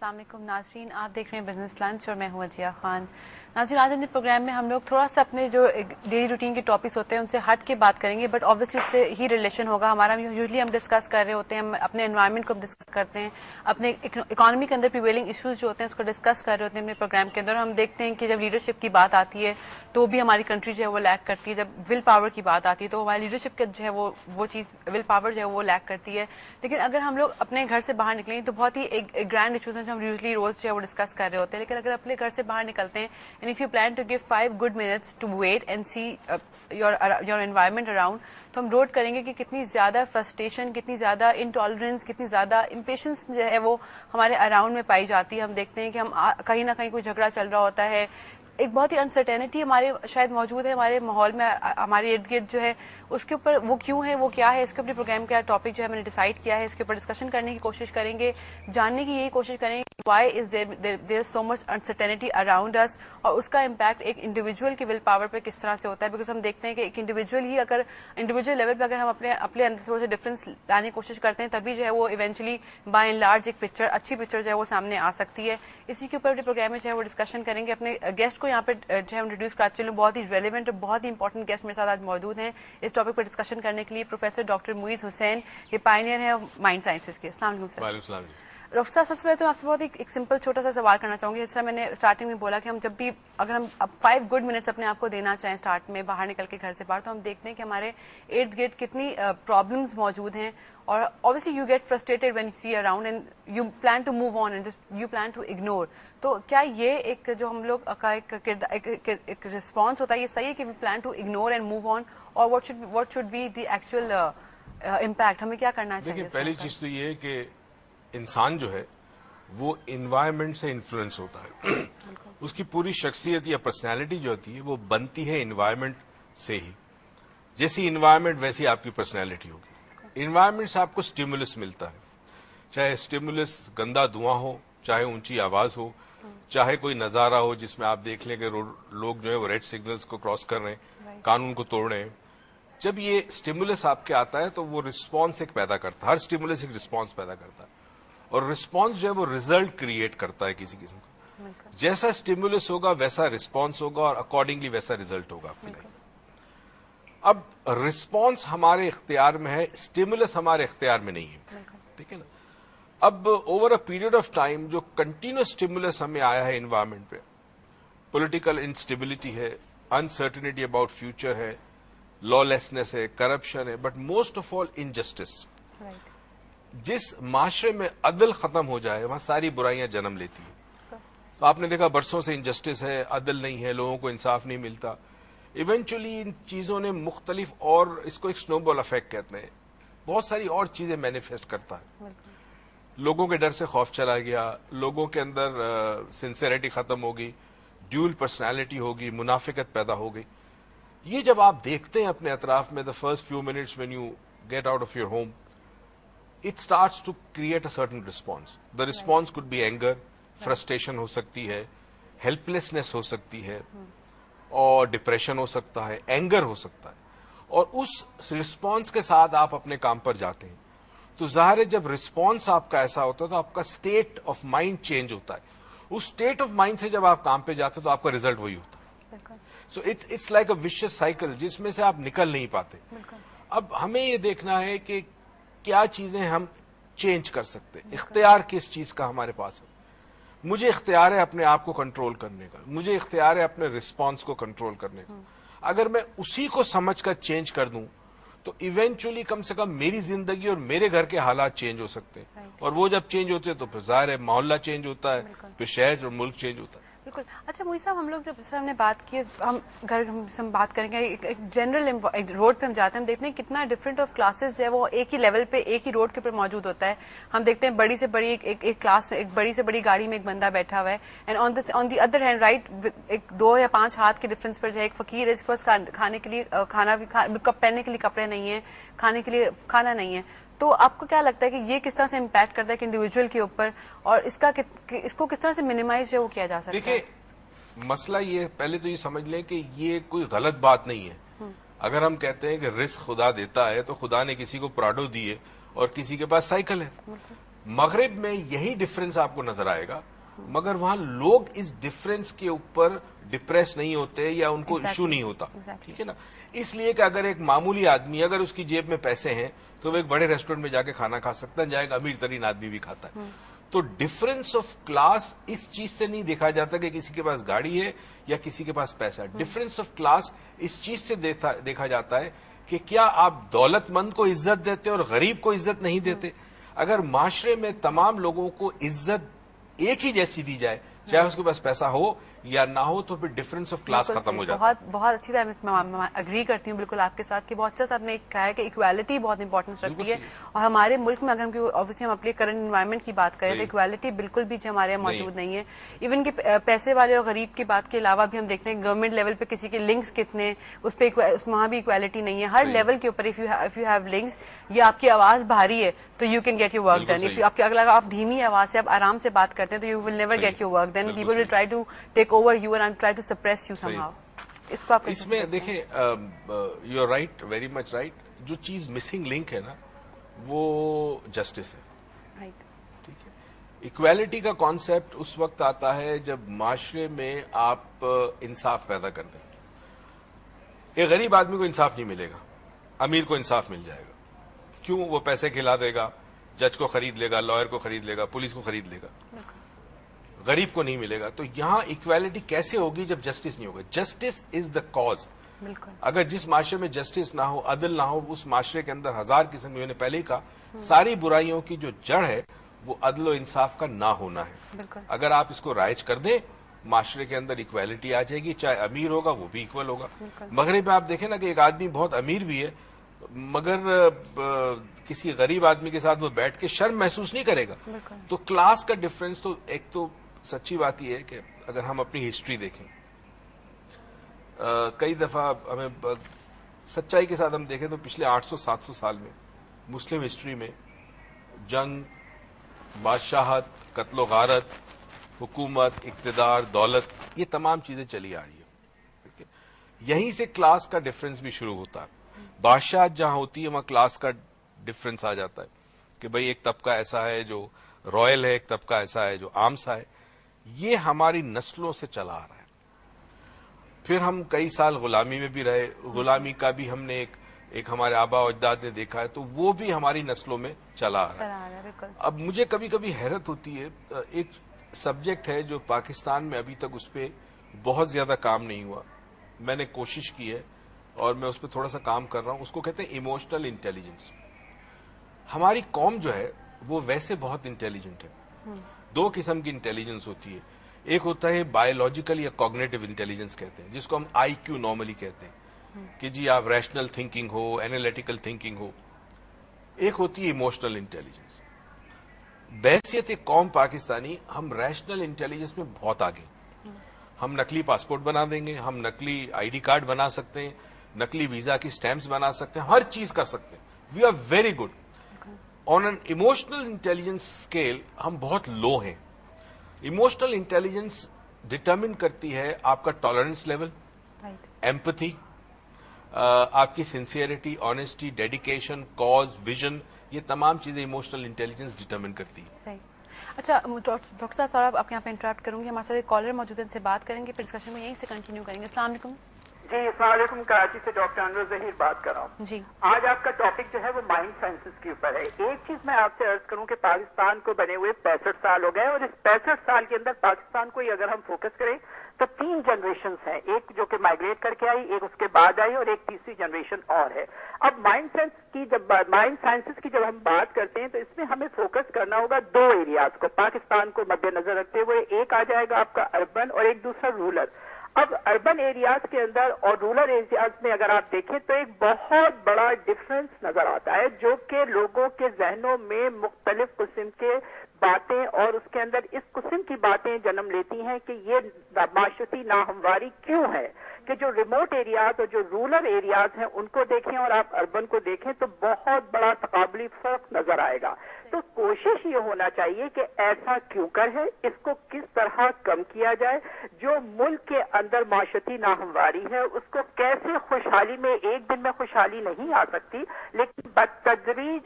अस्सलाम वालेकुम नाज़रीन, आप देख रहे हैं बिजनेस लंच और मैं हूं अजिया खान। नाज़रीन, आज अपने प्रोग्राम में हम लोग थोड़ा सा अपने जो डेली रूटीन के टॉपिक्स होते हैं उनसे हट के बात करेंगे, बट ऑब्वियसली उससे ही रिलेशन होगा हमारा। यूजुअली हम डिस्कस कर रहे होते हैं, हम अपने एनवायरनमेंट को डिस्कस करते हैं, अपने इकोनॉमी के अंदर प्रिवेलिंग इश्यूज जो होते हैं उसको डिस्कस कर रहे होते हैं अपने प्रोग्राम के अंदर। हम देखते हैं कि जब लीडरशिप की बात आती है तो भी हमारी कंट्री जो है वो लैक करती है। जब विल पावर की बात आती है तो हमारी लीडरशिप के जो है वो चीज़ विल पावर जो है वो लैक करती है। लेकिन अगर हम लोग अपने घर से बाहर निकलें तो बहुत ही एक ग्रैंड इशूज हैं जो हम यूजली रोज जो है वो डिस्कस कर रहे होते हैं। लेकिन अगर अपने घर से बाहर निकलते हैं and if you plan to give 5 good minutes to wait and see your environment around, तो हम नोट करेंगे कि कितनी ज्यादा फ्रस्ट्रेशन, कितनी ज्यादा इंटॉलरेंस, कितनी ज्यादा इम्पेशंस जो है वो हमारे अराउंड में पाई जाती है। हम देखते हैं कि हम कहीं ना कहीं कोई झगड़ा चल रहा होता है, एक बहुत ही अनसर्टेनिटी हमारे शायद मौजूद है हमारे माहौल में, हमारे इर्द गिर्द जो है उसके ऊपर वो क्यों है, वो क्या है, इसके ऊपर प्रोग्राम का टॉपिक जो है मैंने डिसाइड किया है। इसके ऊपर डिस्कशन करने की कोशिश करेंगे, जानने की यही कोशिश करेंगे why is there so much uncertainty around us और उसका इम्पैक्ट एक इंडिविजुअल की विल पावर पे किस तरह से होता है। बिकॉज हम देखते हैं कि एक इंडिविजुअल ही अगर इंडिविजुअल लेवल पे अगर हम अपने अंदर थोड़ा सा डिफरेंस लाने की कोशिश करते हैं तभी जो है वो इवेंचुअली बाय एंड लार्ज एक पिक्चर, अच्छी पिक्चर जो है वो सामने आ सकती है। इसी के ऊपर अपने प्रोग्राम में जो है वो डिस्कशन करेंगे। अपने गेस्ट को यहाँ पे जो है इंट्रोड्यूस कराते चलूं, बहुत ही रेलिवेंट और बहुत ही इंपॉर्टेंट गेस्ट मेरे साथ आज मौजूद हैं इस टॉपिक पर डिस्कशन करने के लिए। प्रोफेसर डॉक्टर मुईज हुसैन, ये पायनियर है माइंड साइंसेज के। अस्सलाम वालेकुम सर। डॉक्टर साहब, सबसे पहले तो आपसे बहुत एक सिंपल छोटा सा सवाल करना चाहूंगी। जिस तरह मैंने स्टार्टिंग में बोला कि हम जब भी अगर हम 5 गुड मिनट्स अपने आप को देना चाहें स्टार्ट में बाहर निकल के घर से बाहर, तो हम देखते हैं कि हमारे इर्द गिर्द कितनी प्रॉब्लम्स मौजूद हैं और obviously you get frustrated when you see around and you plan to move on and just you plan to ignore. तो क्या ये एक जो हम लोग का एक रिस्पॉन्स होता है, ये सही है कि we plan to ignore and move on, और what should be the actual impact, हमें क्या करना चाहिए? देखिए, पहली चीज तो ये है कि इंसान जो है वो इन्वायरमेंट से इन्फ्लुएंस होता है। उसकी पूरी शख्सियत या पर्सनैलिटी जो होती है वो बनती है इन्वायरमेंट से ही। जैसी इन्वायरमेंट वैसी आपकी पर्सनैलिटी होगी। इन्वायरमेंट से आपको स्टिमुलस मिलता है, चाहे स्टिमुलस गंदा धुआं हो, चाहे ऊंची आवाज हो, चाहे कोई नजारा हो जिसमें आप देख लें कि लोग जो है वो रेड सिग्नल्स को क्रॉस कर रहे हैं, कानून को तोड़ रहे हैं। जब ये स्टिमुलस आपके आता है तो वो रिस्पॉन्स एक पैदा करता है। हर स्टिमुलस एक रिस्पॉन्स पैदा करता है और रिस्पॉन्स जो है वो रिजल्ट क्रिएट करता है किसी किस्म का। जैसा स्टिमुलस होगा वैसा रिस्पॉन्स होगा और अकॉर्डिंगली वैसा रिजल्ट होगा आपके लिए। अब रिस्पॉन्स हमारे इख्तियार में है, स्टिमुलस हमारे इख्तियार में नहीं है, ठीक है ना। अब over a period of time जो कंटिन्यूस स्टिमुलस हमें आया है इन्वायरमेंट पे, पॉलिटिकल इंस्टेबिलिटी है, अनसर्टेनिटी अबाउट फ्यूचर है, लॉलेसनेस है, करप्शन है, but most of all injustice. जिस माशरे में अदल खत्म हो जाए वहां सारी बुराइयां जन्म लेती हैं। तो आपने देखा बरसों से इंजस्टिस है, अदल नहीं है, लोगों को इंसाफ नहीं मिलता। इवेंचुअली इन चीजों ने मुख्तलिफ, और इसको एक स्नोबॉल इफेक्ट कहते हैं, बहुत सारी और चीजें मैनिफेस्ट करता है। लोगों के डर से खौफ चला गया, लोगों के अंदर सिंसियरिटी खत्म होगी, ड्यूल पर्सनैलिटी होगी, मुनाफिकत पैदा हो गई। ये जब आप देखते हैं अपने अतराफ में, the first few minutes when you get out of your home, it starts to create a certain response. The response could be anger, frustration हो सकती है, helplessness हो सकती है, और डिप्रेशन हो सकता है, एंगर हो सकता है। और उस रिस्पॉन्स के साथ आप अपने काम पर जाते हैं तो जाहिर है जब रिस्पॉन्स आपका ऐसा होता है तो आपका स्टेट ऑफ माइंड चेंज होता है। उस स्टेट ऑफ माइंड से जब आप काम पे जाते हैं तो आपका रिजल्ट वही होता है। So it's like a vicious cycle जिसमें से आप निकल नहीं पाते। अब हमें ये देखना है कि क्या चीजें हम चेंज कर सकते हैं, इख्तियार किस चीज का हमारे पास है। मुझे इख्तियार है अपने आप को कंट्रोल करने का, मुझे इख्तियार है अपने रिस्पॉन्स को कंट्रोल करने का। अगर मैं उसी को समझकर चेंज कर दूं तो इवेंचुअली कम से कम मेरी जिंदगी और मेरे घर के हालात चेंज हो सकते हैं। और वो जब चेंज होते हैं तो फिर जाहिर है मोहल्ला चेंज होता है, फिर शहर और मुल्क चेंज होता है। बिल्कुल। अच्छा मुईज साहब, हम लोग जब सर हमने बात की, हम घर हम बात करेंगे एक जनरल रोड पे हम जाते हैं, हम देखते हैं कितना डिफरेंट ऑफ क्लासेस जो है वो एक ही लेवल पे एक ही रोड के ऊपर मौजूद होता है। हम देखते हैं बड़ी से बड़ी एक क्लास में एक बड़ी से बड़ी गाड़ी में एक बंदा बैठा हुआ है, and on the other hand right एक 2 या 5 हाथ के डिफरेंस पर जो है एक फकीर है जिसके पास खाने के लिए खाना भी पहनने के लिए कपड़े नहीं है, खाने के लिए खाना नहीं है। तो आपको क्या लगता है कि ये किस तरह से इम्पैक्ट करता है कि इंडिविजुअल के ऊपर, और इसको किस तरह से मिनिमाइज वो किया जा सकता है? देखिए, मसला ये, पहले तो ये समझ लें कि ये कोई गलत बात नहीं है। अगर हम कहते हैं कि रिस्क खुदा देता है तो खुदा ने किसी को प्राडो दिए और किसी के पास साइकिल है। मगरिब में यही डिफरेंस आपको नजर आएगा, मगर वहां लोग इस डिफरेंस के ऊपर डिप्रेस नहीं होते या उनको इशू नहीं होता, ठीक है ना। इसलिए कि अगर एक मामूली आदमी, अगर उसकी जेब में पैसे हैं तो वो एक बड़े रेस्टोरेंट में जाके खाना खा सकता है, जाएगा अमीर तरीन आदमी भी खाता है। तो डिफरेंस ऑफ क्लास इस चीज से नहीं देखा जाता कि किसी के पास गाड़ी है या किसी के पास पैसा है। डिफरेंस ऑफ क्लास इस चीज से देखा जाता है कि क्या आप दौलतमंद को इज्जत देते और गरीब को इज्जत नहीं देते। अगर माशरे में तमाम लोगों को इज्जत एक ही जैसी दी जाए, चाहे उसके पास पैसा हो या ना हो, तो फिर डिफरेंस ऑफ क्लास खत्म हो जाता है। बहुत अच्छी तरह मैं अग्री करती हूँ बिल्कुल आपके साथ कि बहुत अच्छा आपने कहा है कि इक्वालिटी बहुत इंपॉर्टेंस रखती है, और हमारे मुल्क में अगर हम ऑब्वियसली हम अपने करंट एनवायरनमेंट की बात करें तो इक्वालिटी बिल्कुल भी हमारे यहाँ मौजूद नहीं है। इवन कि पैसे वाले और गरीब की बात के अलावा भी हम देखते हैं गवर्नमेंट लेवल पे किसी के लिंक्स कितने, उस पर वहां भी इक्वालिटी नहीं है। हर लेवल के ऊपर इफ यू हैव लिंक्स या आपकी आवाज भारी है तो you can get your work done. If अगर आप धीमी आवाज से आप आराम से बात करते हैं तो you will never get your work done. People will try to take over you and try to suppress you somehow. इसको आप इसमें देखिए, you are right, very much right. जो चीज मिसिंग लिंक है ना वो जस्टिस है, ठीक है। इक्वालिटी का कॉन्सेप्ट उस वक्त आता है जब माशरे में आप इंसाफ पैदा कर दें। एक गरीब आदमी को इंसाफ नहीं मिलेगा, अमीर को इंसाफ मिल जाएगा। क्यों? वो पैसे खिला देगा, जज को खरीद लेगा, लॉयर को खरीद लेगा, पुलिस को खरीद लेगा, गरीब को नहीं मिलेगा। तो यहां इक्वालिटी कैसे होगी जब जस्टिस नहीं होगा? Justice is the cause. अगर जिस माशरे में जस्टिस ना हो, अदल ना हो, उस माशरे के अंदर हजार किस्म की, मैंने पहले ही कहा, सारी बुराइयों की जो जड़ है वो अदल और इंसाफ का ना होना है। अगर आप इसको राइज कर दें, माशरे के अंदर इक्वालिटी आ जाएगी। चाहे अमीर होगा वो भी इक्वल होगा। मगरिब में आप देखें ना कि एक आदमी बहुत अमीर भी है मगर किसी गरीब आदमी के साथ वो बैठ के शर्म महसूस नहीं करेगा। तो क्लास का डिफरेंस तो एक तो सच्ची बात यह है कि अगर हम अपनी हिस्ट्री देखें, कई दफा हमें सच्चाई के साथ हम देखें तो पिछले 800-700 साल में मुस्लिम हिस्ट्री में जंग, बादशाहत, कत्लो गारत, हुकूमत, इक्तदार, दौलत, ये तमाम चीजें चली आ रही है। यहीं से क्लास का डिफरेंस भी शुरू होता है। बादशाह जहां होती है वहां क्लास का डिफरेंस आ जाता है कि भाई एक तबका ऐसा है जो रॉयल है, एक तबका ऐसा है जो आम सा है। ये हमारी नस्लों से चला आ रहा है। फिर हम कई साल गुलामी में भी रहे, गुलामी का भी हमने एक हमारे आबा अजदाद ने देखा है, तो वो भी हमारी नस्लों में चला आ रहा है। अब मुझे कभी कभी हैरत होती है, एक सब्जेक्ट है जो पाकिस्तान में अभी तक उस पर बहुत ज्यादा काम नहीं हुआ, मैंने कोशिश की है और मैं उस पर थोड़ा सा काम कर रहा हूं, उसको कहते हैं इमोशनल इंटेलिजेंस। हमारी कौम जो है वो वैसे बहुत इंटेलिजेंट है। दो किस्म की इंटेलिजेंस होती है, एक होता है बायोलॉजिकल या कॉग्निटिव इंटेलिजेंस कहते हैं, जिसको हम IQ नॉर्मली कहते हैं कि जी आप रैशनल थिंकिंग हो, एनालिटिकल थिंकिंग हो। एक होती है इमोशनल इंटेलिजेंस। बहसियत एक कौम पाकिस्तानी, हम रैशनल इंटेलिजेंस में बहुत आगे। हम नकली पासपोर्ट बना देंगे, हम नकली ID कार्ड बना सकते हैं, नकली वीजा की स्टैंप्स बना सकते हैं, हर चीज कर सकते हैं। We are very good. On an emotional intelligence scale हम बहुत लो हैं। इमोशनल इंटेलिजेंस डिटरमिन करती है आपका टॉलरेंस लेवल, एम्पैथी, आपकी sincerity, honesty, dedication, cause, vision, ये तमाम चीजें इमोशनल इंटेलिजेंस डिटरमिन करती है। अच्छा डॉक्टर साहब आपके यहाँ पे इंटरप्ट करूंगी, हमारे साथ एक कॉलर मौजूद है, इनसे बात करेंगे, फिर डिस्कशन में यहीं से कंटिन्यू करेंगे। अस्सलाम वालेकुम। जी अस्सलाम वालेकुम, कराची से डॉक्टर अनवर ज़हीर बात कर रहा हूँ जी। आज आपका टॉपिक जो है वो माइंड साइंसेस के ऊपर है। एक चीज मैं आपसे अर्ज करूं कि पाकिस्तान को बने हुए 65 साल हो गए और इस 65 साल के अंदर पाकिस्तान को अगर हम फोकस करें तो 3 जनरेशन हैं, एक जो कि माइग्रेट करके आई, एक उसके बाद आई और एक तीसरी जनरेशन और है। अब माइंड साइंसेस की जब हम बात करते हैं तो इसमें हमें फोकस करना होगा 2 एरियाज को पाकिस्तान को मद्देनजर रखते हुए। एक आ जाएगा आपका अर्बन और एक दूसरा रूरल। अब अर्बन एरियाज के अंदर और रूरल एरियाज में अगर आप देखें तो एक बहुत बड़ा डिफरेंस नजर आता है, जो कि लोगों के जहनों में मुख्तलिफ किस्म के बातें और उसके अंदर इस किस्म की बातें जन्म लेती हैं कि ये माशरती नाहमवारी क्यों है कि जो रिमोट एरियाज और जो रूरल एरियाज हैं उनको देखें और आप अर्बन को देखें तो बहुत बड़ा तकाबली फर्क नजर आएगा। तो कोशिश ये होना चाहिए कि ऐसा क्यों कर है, इसको किस तरह कम किया जाए, जो मुल्क के अंदर माशरती नाहमवारी है उसको कैसे खुशहाली में, एक दिन में खुशहाली नहीं आ सकती लेकिन बदतदरीज